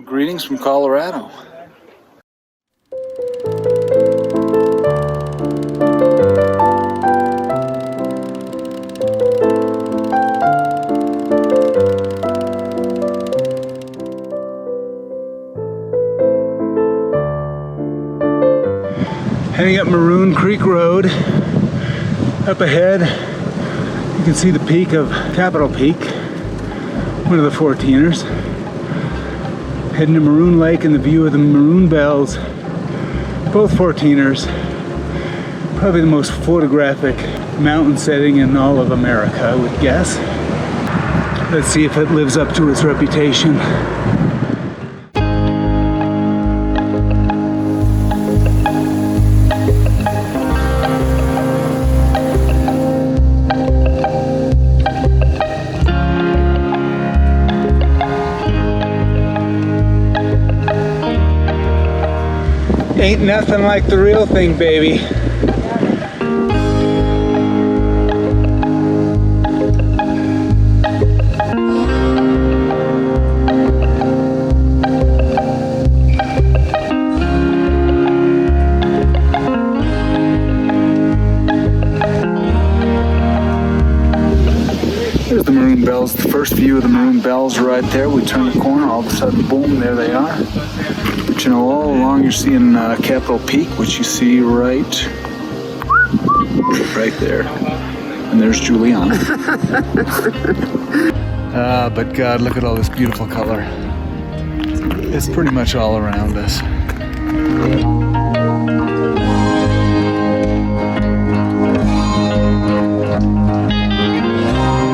Greetings from Colorado. Heading up Maroon Creek Road. Up ahead, you can see the peak of Capitol Peak, one of the 14ers. Heading to Maroon Lake and the view of the Maroon Bells, both 14ers. Probably the most photographic mountain setting in all of America, I would guess. Let's see if it lives up to its reputation. Ain't nothing like the real thing, baby. There's the Maroon Bells, the first view of the Maroon Bells right there. We turn the corner, all of a sudden, boom, there they are. But you know, all along you're seeing Capitol Peak, which you see right there. And there's Julianna. But God, look at all this beautiful color. It's pretty much all around us.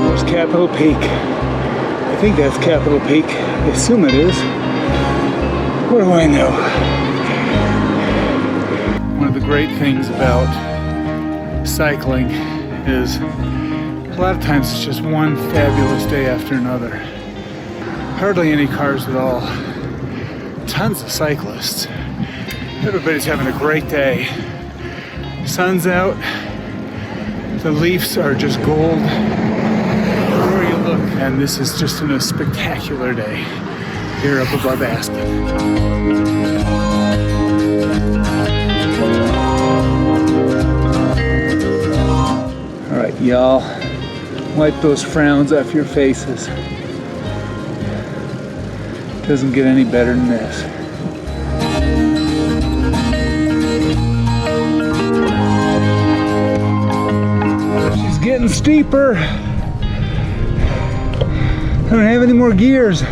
There's Capitol Peak. I think that's Capitol Peak. I assume it is. What do I know? One of the great things about cycling is a lot of times it's just one fabulous day after another. Hardly any cars at all. Tons of cyclists. Everybody's having a great day. Sun's out. The leaves are just gold everywhere you look. And this is just a spectacular day here up above Aspen. All right, y'all, wipe those frowns off your faces. Doesn't get any better than this. She's getting steeper. I don't have any more gears.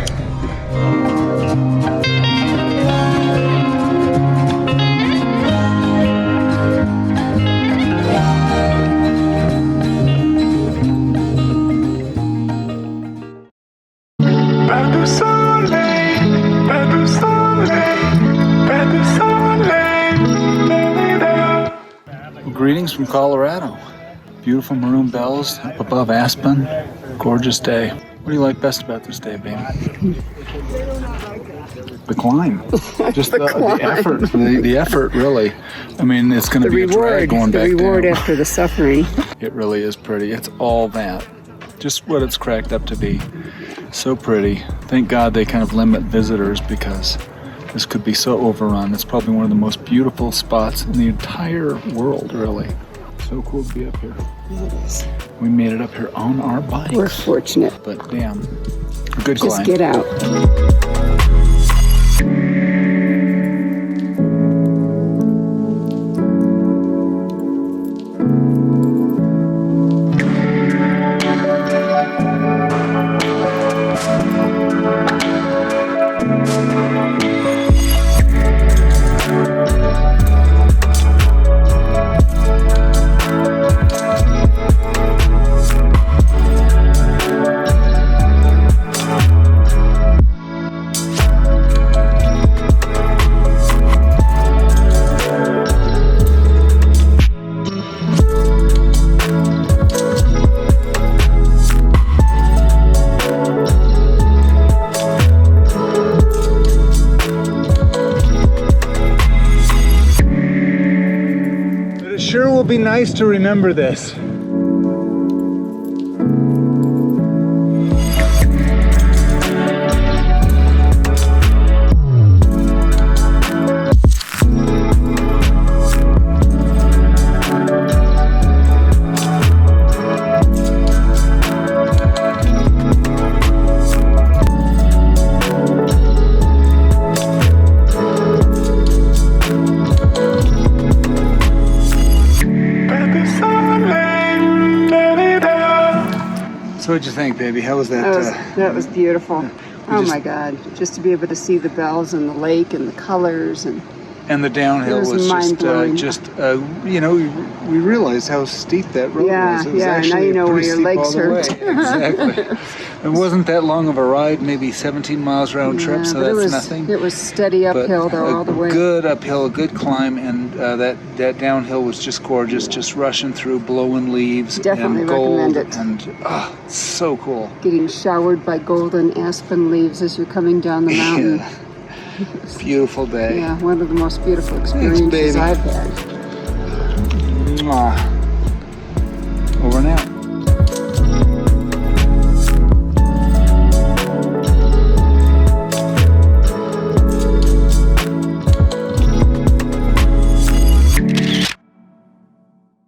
Greetings from Colorado. Beautiful Maroon Bells up above Aspen. Gorgeous day. What do you like best about this day, baby? The climb. Just the effort. The effort, really. I mean, it's going to be a drag going back down. The reward after the suffering. It really is pretty. It's all that. Just what it's cracked up to be. So pretty. Thank God they kind of limit visitors because this could be so overrun. It's probably one of the most beautiful spots in the entire world, really. So cool to be up here. It is. We made it up here on our bikes. We're fortunate. But damn, a good climb. Just get out. Sure will be nice to remember this. What'd you think, baby? How was that? That was beautiful. Oh just- my God! Just to be able to see the bells and the lake and the colors and And the downhill It was was mind-blowing. you know, we realized how steep that road Yeah, was. It was yeah, now actually you know where pretty your steep legs all the hurt. way. Exactly. It wasn't that long of a ride, maybe 17 miles round trip, so but that's nothing. It was steady But uphill though all the way. good uphill, a good climb, and that downhill was just gorgeous, just rushing through, blowing leaves Definitely and gold, recommend it. and it's so cool. Getting showered by golden aspen leaves as you're coming down the mountain. Yeah. Beautiful day. Yeah, one of the most beautiful experiences baby. I've had. Mwah. Over and out.